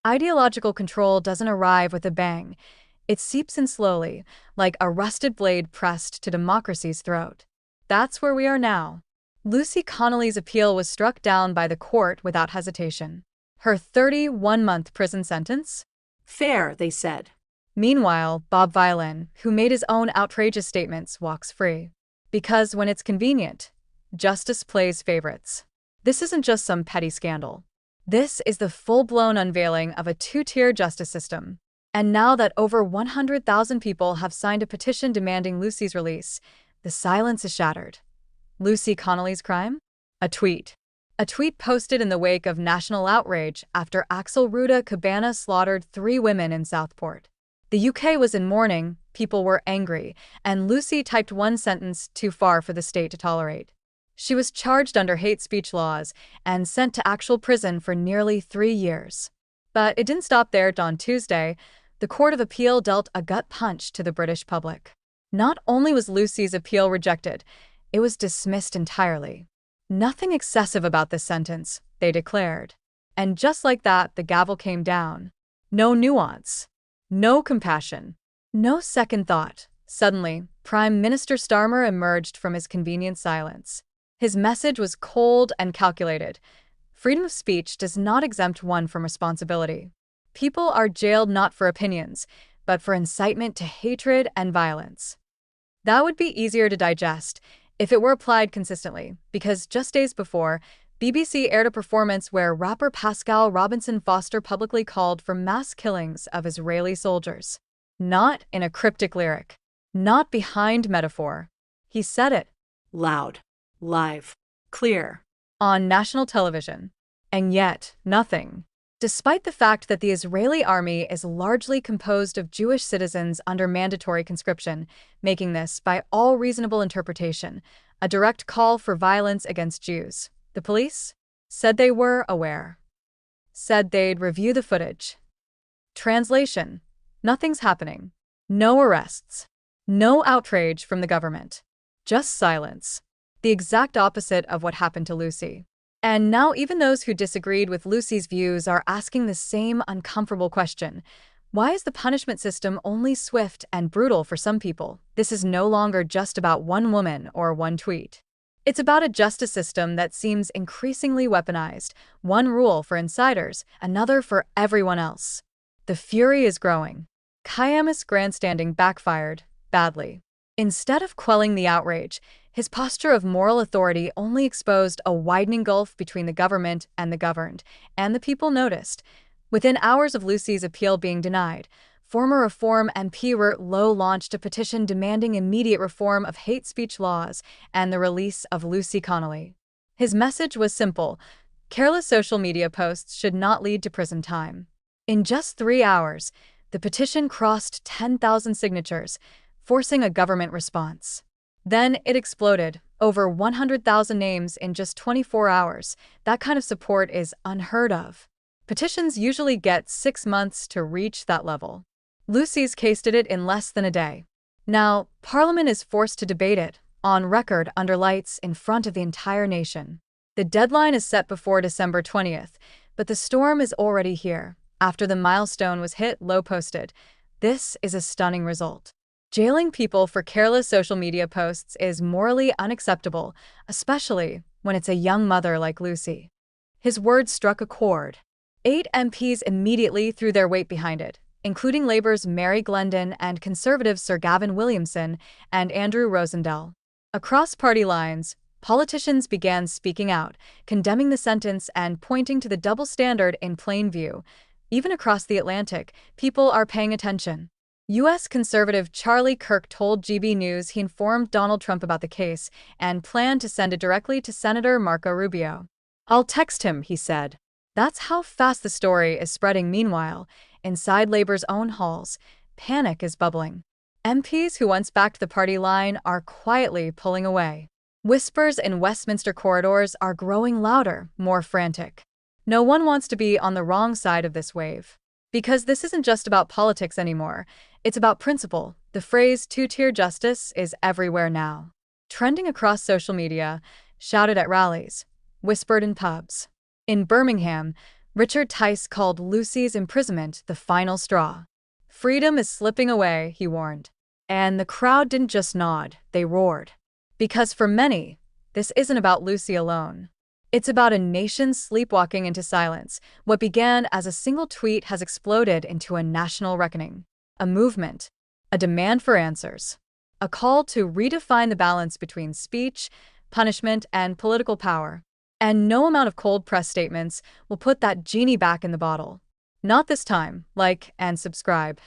Ideological control doesn't arrive with a bang. It seeps in slowly, like a rusted blade pressed to democracy's throat. That's where we are now. Lucy Connolly's appeal was struck down by the court without hesitation. Her 31-month prison sentence? Fair, they said. Meanwhile, Bob Violin, who made his own outrageous statements, walks free. Because when it's convenient, justice plays favorites. This isn't just some petty scandal. This is the full-blown unveiling of a two-tier justice system. And now that over 100,000 people have signed a petition demanding Lucy's release, the silence is shattered. Lucy Connolly's crime? A tweet. A tweet posted in the wake of national outrage after Axel Ruda Cabana slaughtered 3 women in Southport. The UK was in mourning, people were angry, and Lucy typed one sentence too far for the state to tolerate. She was charged under hate speech laws and sent to actual prison for nearly 3 years. But it didn't stop there. On Tuesday, the Court of Appeal dealt a gut punch to the British public. Not only was Lucy's appeal rejected, it was dismissed entirely. Nothing excessive about this sentence, they declared. And just like that, the gavel came down. No nuance. No compassion. No second thought. Suddenly, Prime Minister Starmer emerged from his convenient silence. His message was cold and calculated. Freedom of speech does not exempt one from responsibility. People are jailed not for opinions, but for incitement to hatred and violence. That would be easier to digest if it were applied consistently, because just days before, BBC aired a performance where rapper Pascal Robinson Foster publicly called for mass killings of Israeli soldiers. Not in a cryptic lyric. Not behind metaphor. He said it. Loud. Live. Clear. On national television. And yet, nothing. Despite the fact that the Israeli army is largely composed of Jewish citizens under mandatory conscription, making this, by all reasonable interpretation, a direct call for violence against Jews. The police said they were aware. Said they'd review the footage. Translation: nothing's happening. No arrests. No outrage from the government. Just silence. The exact opposite of what happened to Lucy. And now even those who disagreed with Lucy's views are asking the same uncomfortable question. Why is the punishment system only swift and brutal for some people? This is no longer just about one woman or one tweet. It's about a justice system that seems increasingly weaponized, one rule for insiders, another for everyone else. The fury is growing. Kayam's grandstanding backfired badly. Instead of quelling the outrage, his posture of moral authority only exposed a widening gulf between the government and the governed, and the people noticed. Within hours of Lucy's appeal being denied, former Reform MP Robert Lowe launched a petition demanding immediate reform of hate speech laws and the release of Lucy Connolly. His message was simple: careless social media posts should not lead to prison time. In just 3 hours, the petition crossed 10,000 signatures, forcing a government response. Then it exploded, over 100,000 names in just 24 hours. That kind of support is unheard of. Petitions usually get 6 months to reach that level. Lucy's case did it in less than a day. Now, Parliament is forced to debate it, on record under lights in front of the entire nation. The deadline is set before December 20th, but the storm is already here. After the milestone was hit, Lowe posted, "This is a stunning result. Jailing people for careless social media posts is morally unacceptable, especially when it's a young mother like Lucy." His words struck a chord. 8 MPs immediately threw their weight behind it, including Labour's Mary Glendon and Conservatives Sir Gavin Williamson and Andrew Rosendale. Across party lines, politicians began speaking out, condemning the sentence and pointing to the double standard in plain view. Even across the Atlantic, people are paying attention. U.S. conservative Charlie Kirk told GB News he informed Donald Trump about the case and planned to send it directly to Senator Marco Rubio. "I'll text him," he said. That's how fast the story is spreading. Meanwhile, inside Labour's own halls, panic is bubbling. MPs who once backed the party line are quietly pulling away. Whispers in Westminster corridors are growing louder, more frantic. No one wants to be on the wrong side of this wave. Because this isn't just about politics anymore, it's about principle. The phrase two-tier justice is everywhere now. Trending across social media, shouted at rallies, whispered in pubs. In Birmingham, Richard Tice called Lucy's imprisonment the final straw. Freedom is slipping away, he warned. And the crowd didn't just nod, they roared. Because for many, this isn't about Lucy alone. It's about a nation sleepwalking into silence. What began as a single tweet has exploded into a national reckoning. A movement. A demand for answers. A call to redefine the balance between speech, punishment, and political power. And no amount of cold press statements will put that genie back in the bottle. Not this time. Like and subscribe.